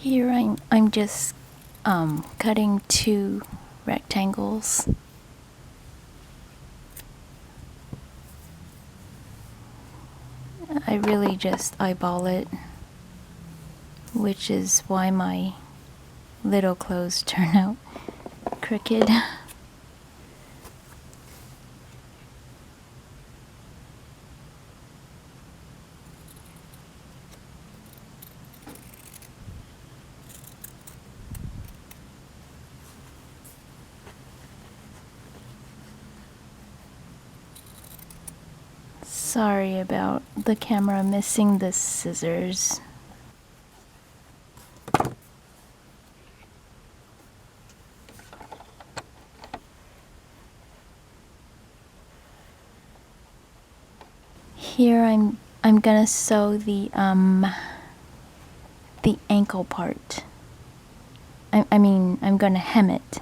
Here I'm just cutting two rectangles. I really just eyeball it, which is why my little clothes turn out crooked. Sorry about the camera missing the scissors. Here I'm gonna sew the ankle part. I mean I'm gonna hem it.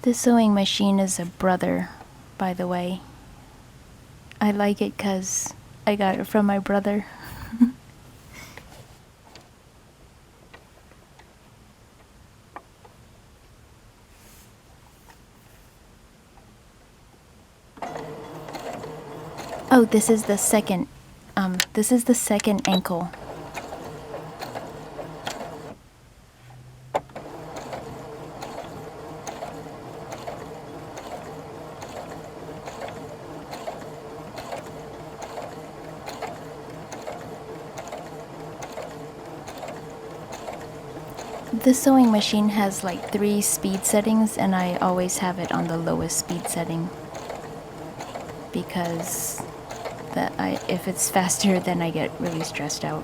This sewing machine is a brother, by the way. I like it 'cause I got it from my brother. Oh, this is the second ankle. This sewing machine has like 3 speed settings, and I always have it on the lowest speed setting because if it's faster, then I get really stressed out.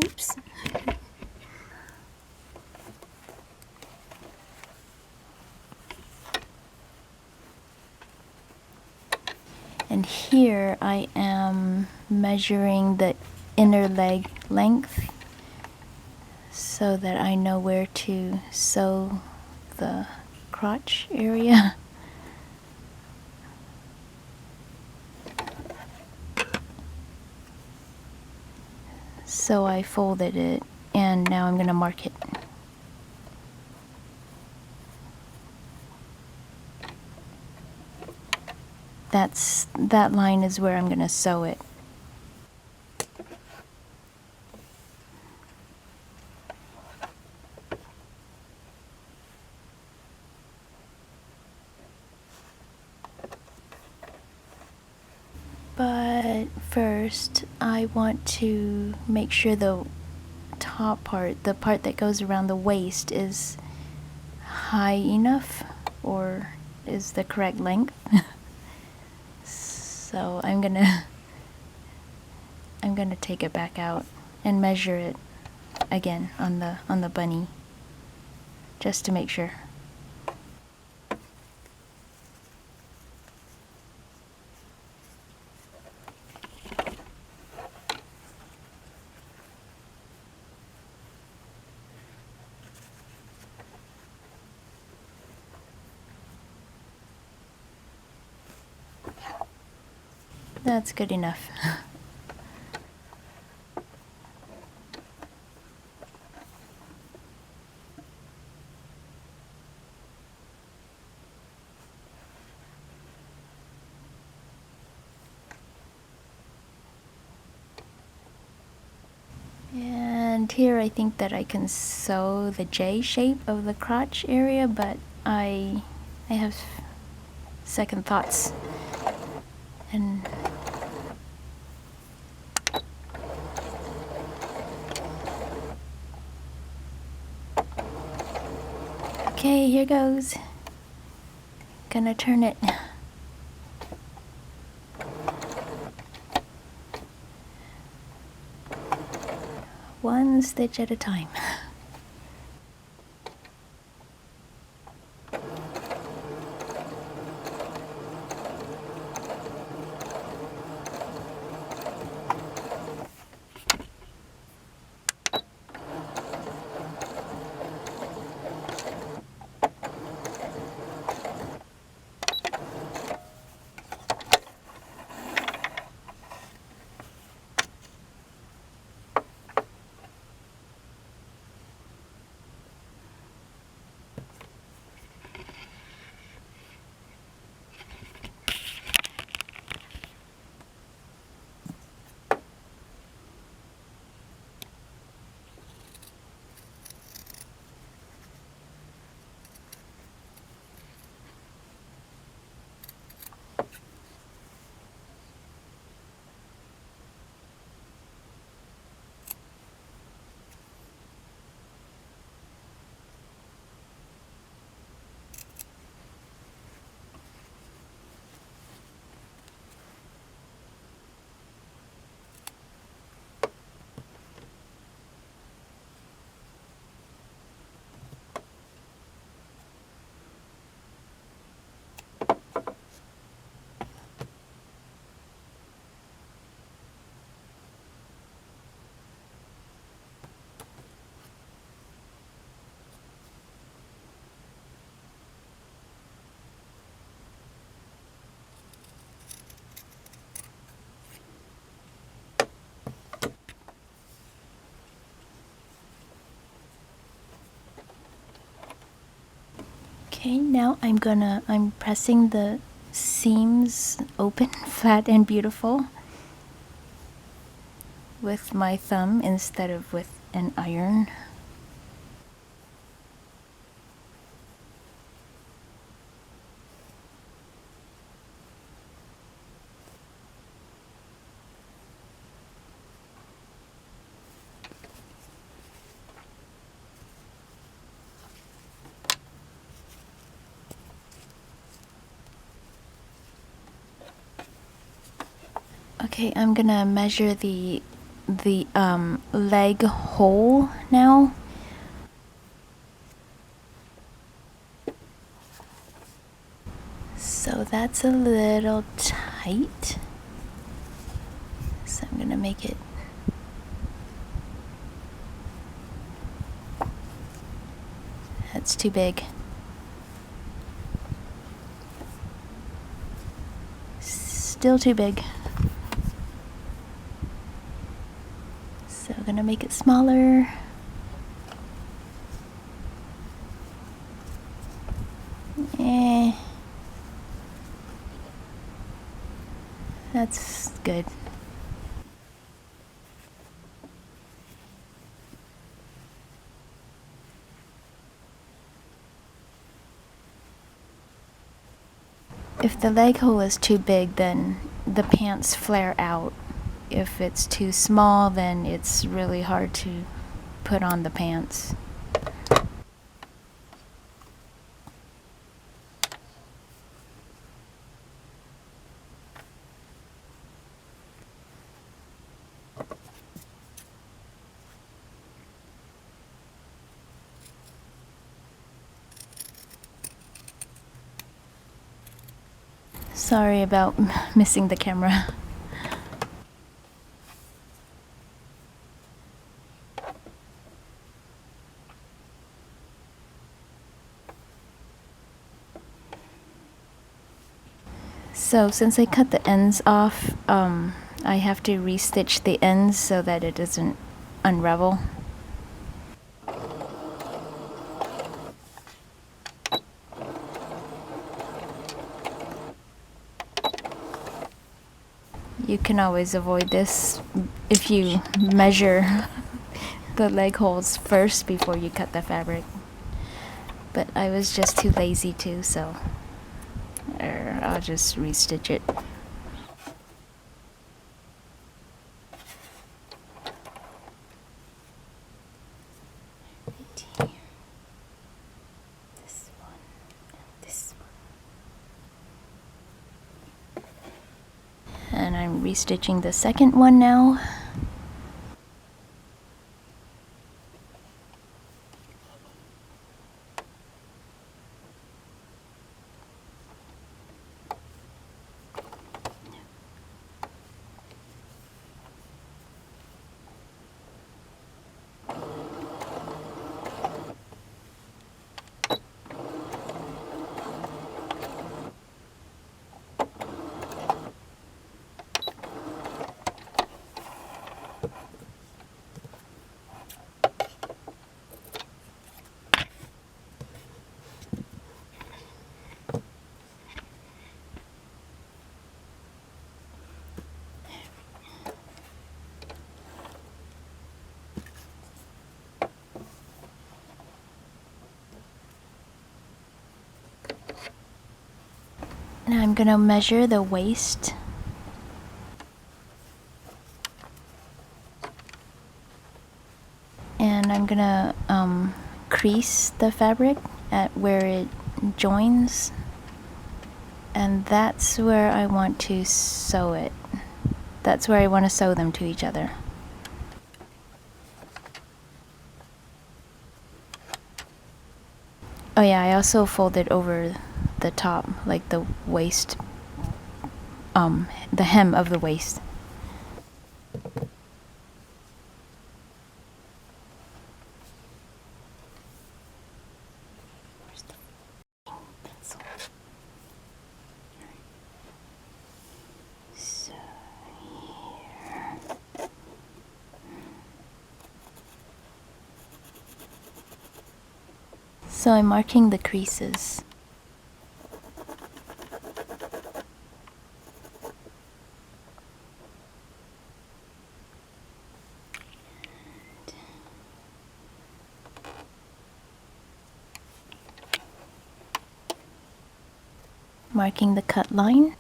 Oops. And here I am measuring the inner leg length so that I know where to sew the crotch area. So I folded it, and now I'm going to mark it. That line is where I'm going to sew it. But first, I want to make sure the top part, the part that goes around the waist, is high enough or is the correct length. So I'm gonna take it back out and measure it again on the bunny, just to make sure. That's good enough. And here I think that I can sew the J shape of the crotch area, but I have second thoughts. And okay, here goes. Gonna turn it. One stitch at a time. Okay, now I'm pressing the seams open, flat and beautiful with my thumb instead of with an iron. Okay, I'm gonna measure the leg hole now. So that's a little tight. So I'm gonna make it that's too big. Still too big. So I'm gonna make it smaller. That's good. If the leg hole is too big, then the pants flare out. If it's too small, then it's really hard to put on the pants. Sorry about missing the camera. So since I cut the ends off, I have to restitch the ends so that it doesn't unravel. You can always avoid this if you measure the leg holes first before you cut the fabric. But I was just too lazy to, so I'll just restitch it. This one and this one. And I'm restitching the second one now. Now I'm gonna measure the waist. And I'm gonna crease the fabric at where it joins. And that's where I want to sew it. That's where I want to sew them to each other. Oh yeah, I also folded over the top, like the waist, the hem of the waist. Where's the pencil? So here. So I'm marking the creases. Marking the cut line.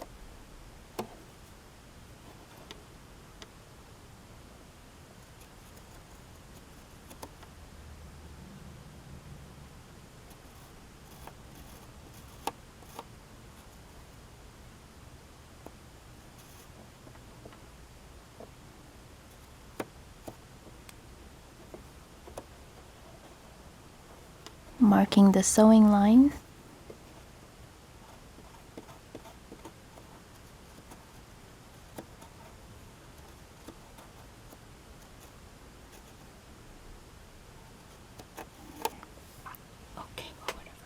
Marking the sewing line. Okay, well, whatever.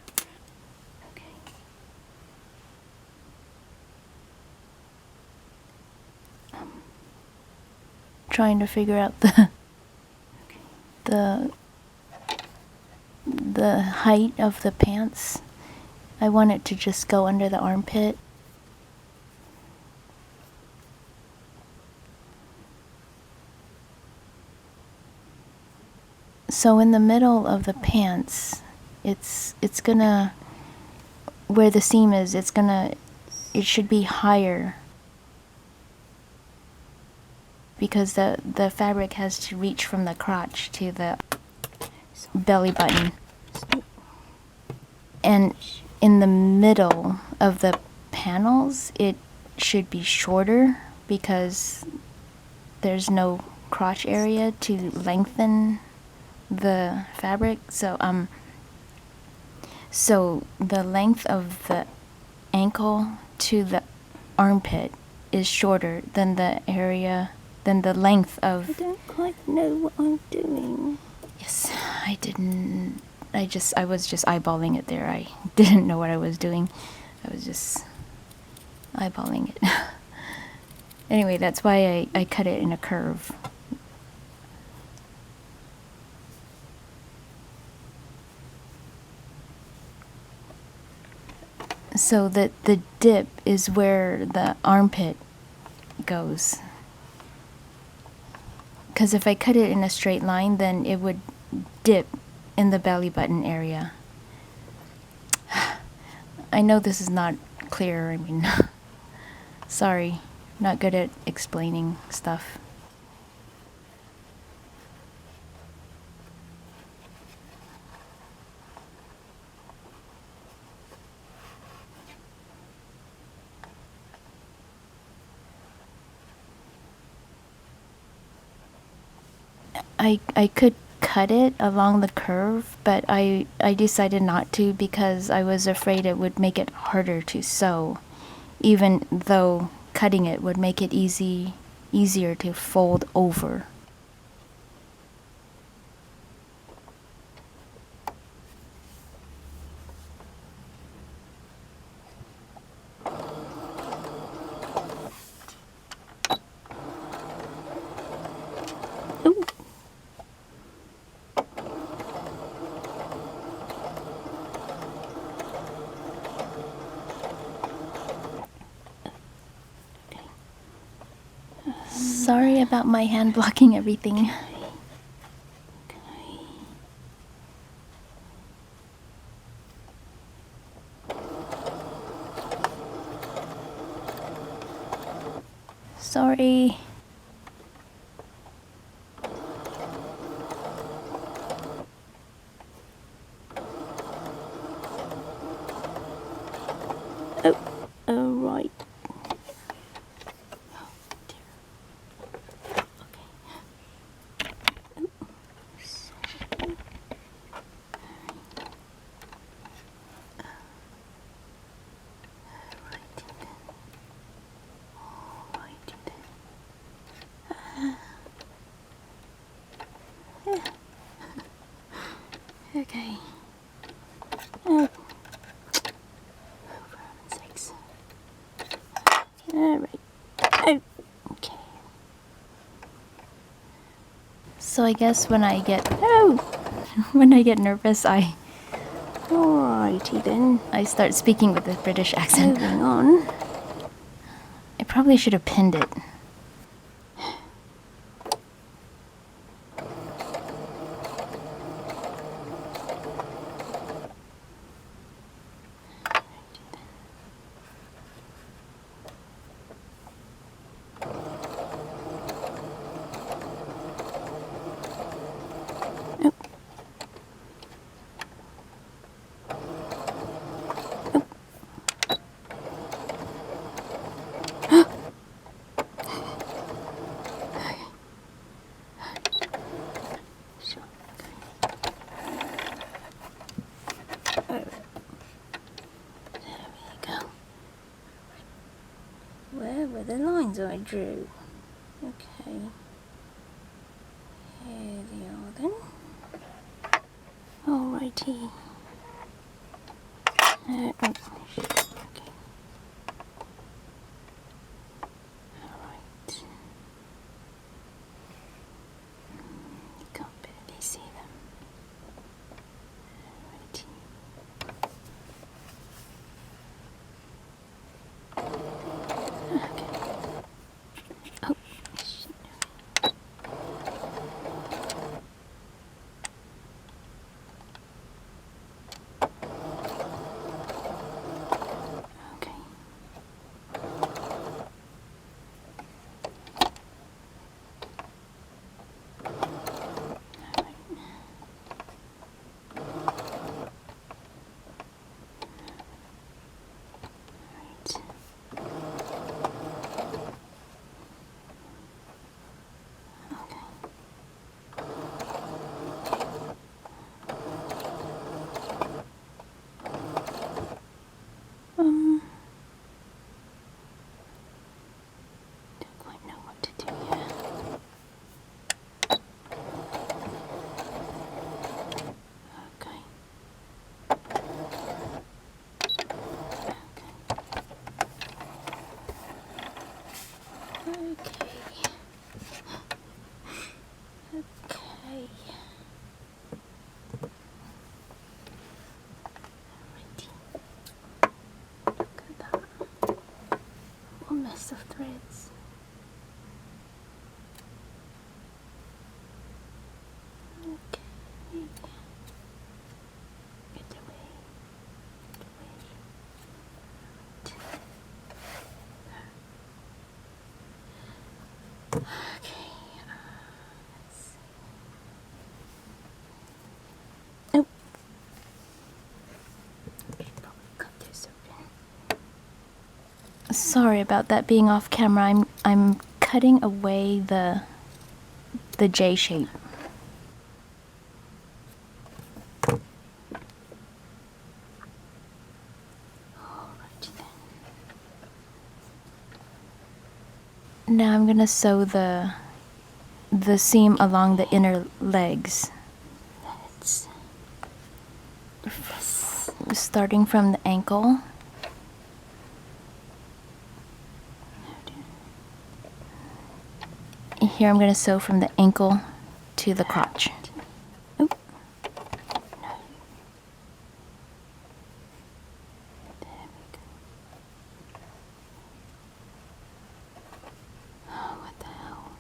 Okay. Trying to figure out the the height of the pants. I want it to just go under the armpit. So in the middle of the pants, it's gonna, where the seam is, it should be higher, because the fabric has to reach from the crotch to the belly button. And in the middle of the panels, it should be shorter because there's no crotch area to lengthen the fabric. So the length of the ankle to the armpit is shorter than the length of... I don't quite know what I'm doing. Yes, I didn't. I was just eyeballing it there. I didn't know what I was doing. I was just eyeballing it. Anyway, that's why I cut it in a curve. So that the dip is where the armpit goes. Because if I cut it in a straight line, then it would dip in the belly button area. I know this is not clear. I mean, sorry, not good at explaining stuff. I could cut it along the curve, but I decided not to because I was afraid it would make it harder to sew, even though cutting it would make it easier to fold over. Ooh. Sorry about my hand blocking everything. Sorry. Oh, right. Okay. Oh. For heaven's sakes. Alright. Oh. Okay. So I guess when I get when I get nervous, I Alrighty then. start speaking with a British accent. Moving on. I probably should have pinned it. Where were the lines I drew? Okay. Here they are then. Alrighty. Okay. Alright. You can't barely see them. Alrighty. Oh, shit. Sorry about that being off camera. I'm cutting away the J shape. Alrighty then. Now I'm gonna sew the seam along the inner legs, Let's do this. starting from the ankle. Here I'm gonna sew from the ankle to the crotch. Oop. No. There we go. Oh, what the hell?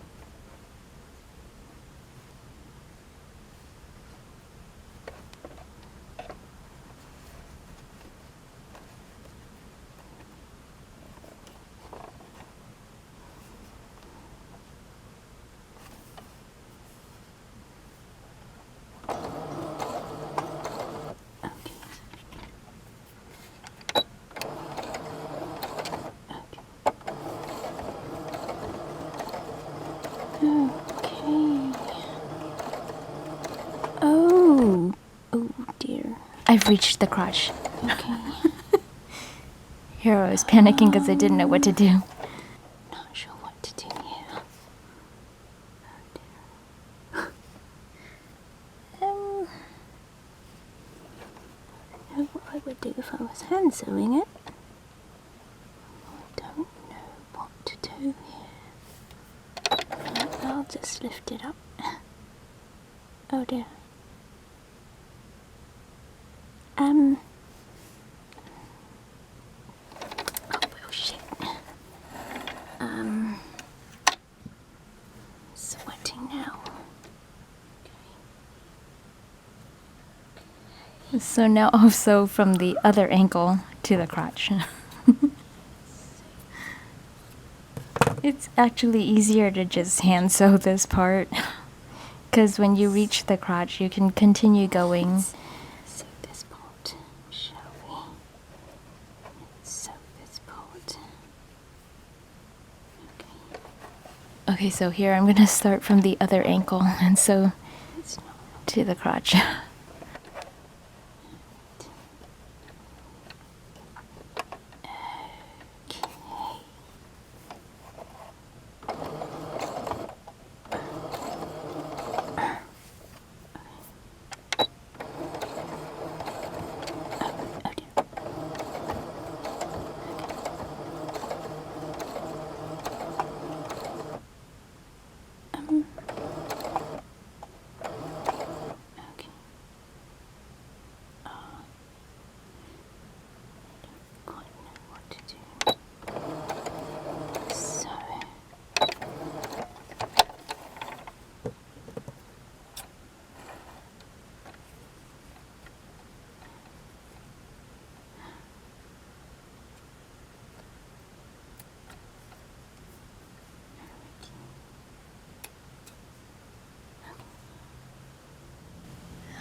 Okay. Oh, oh dear. I've reached the crotch. Okay. Here I was panicking because I didn't know what to do. Not sure what to do here. Oh dear. I don't know what I would do if I was hand sewing it. I don't know what to do here. I'll just lift it up. Oh dear. Oh well, shit. Sweating now. So now I'll sew from the other ankle to the crotch. It's actually easier to just hand sew this part, because when you reach the crotch you can continue going. Sew this part, shall we? Let's sew this part. Okay. Okay, so here I'm gonna start from the other ankle and sew It's not to the crotch. Oh dear. Okay. I don't quite know what to do. So.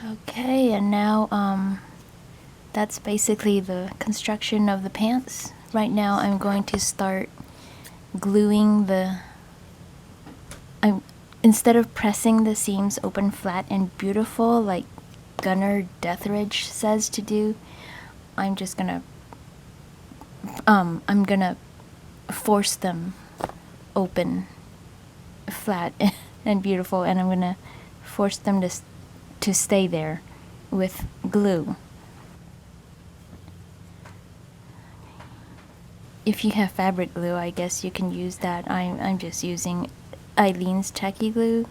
Okay, and now that's basically the construction of the pants. Right now I'm going to start gluing instead of pressing the seams open flat and beautiful like Gunnar Deathridge says to do, I'm gonna force them open flat and beautiful, and I'm gonna force them to stay there with glue. If you have fabric glue, I guess you can use that. I'm just using Eileen's Tacky Glue,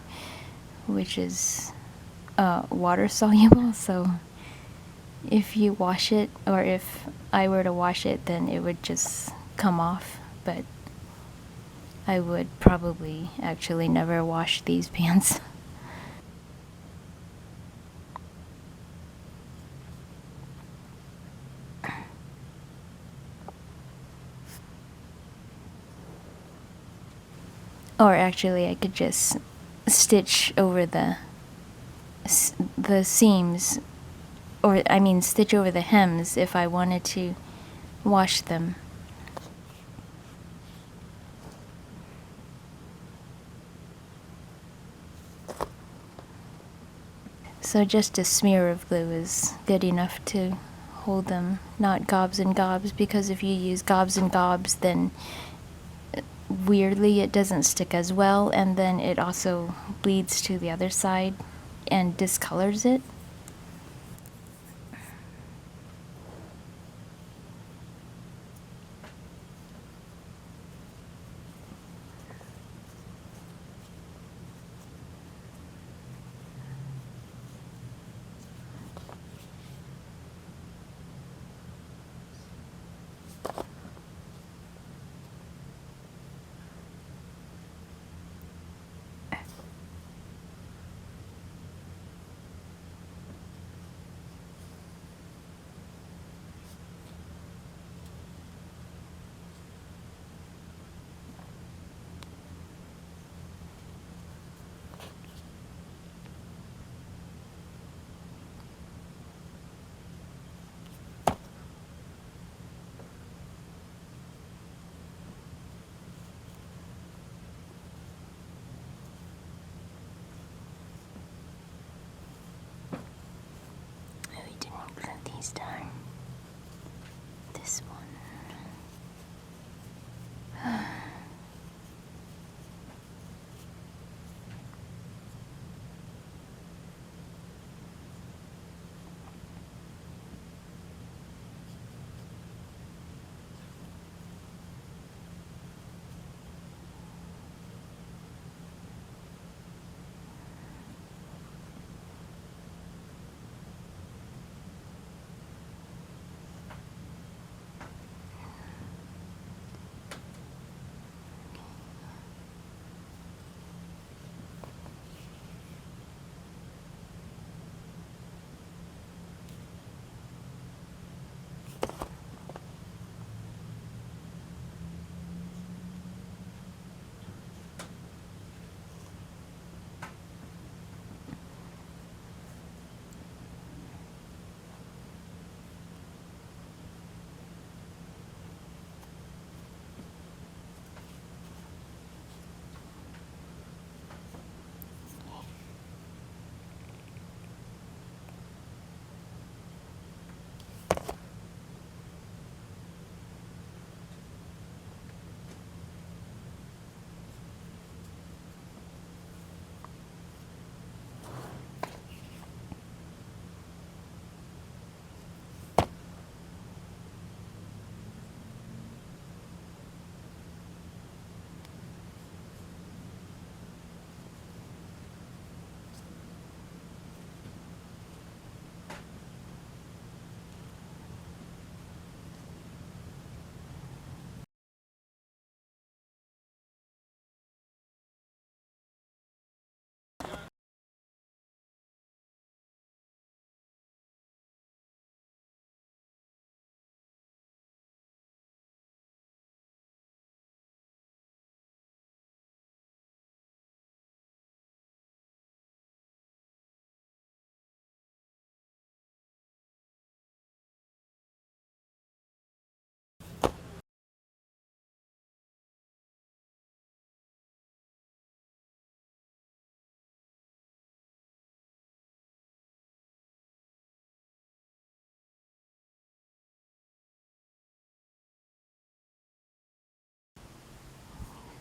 which is water soluble, so if you wash it, or if I were to wash it, then it would just come off, but I would probably actually never wash these pants. Or actually I could just stitch over the seams, or I mean stitch over the hems if I wanted to wash them. So just a smear of glue is good enough to hold them, not gobs and gobs, because if you use gobs and gobs, then weirdly it doesn't stick as well, and then it also bleeds to the other side and discolors it. Oh, we didn't glue these down. This one.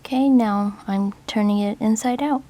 Okay, now I'm turning it inside out.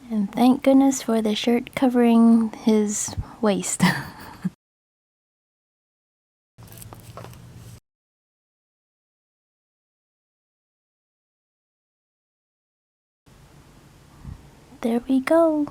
And thank goodness for the shirt covering his waist. There we go.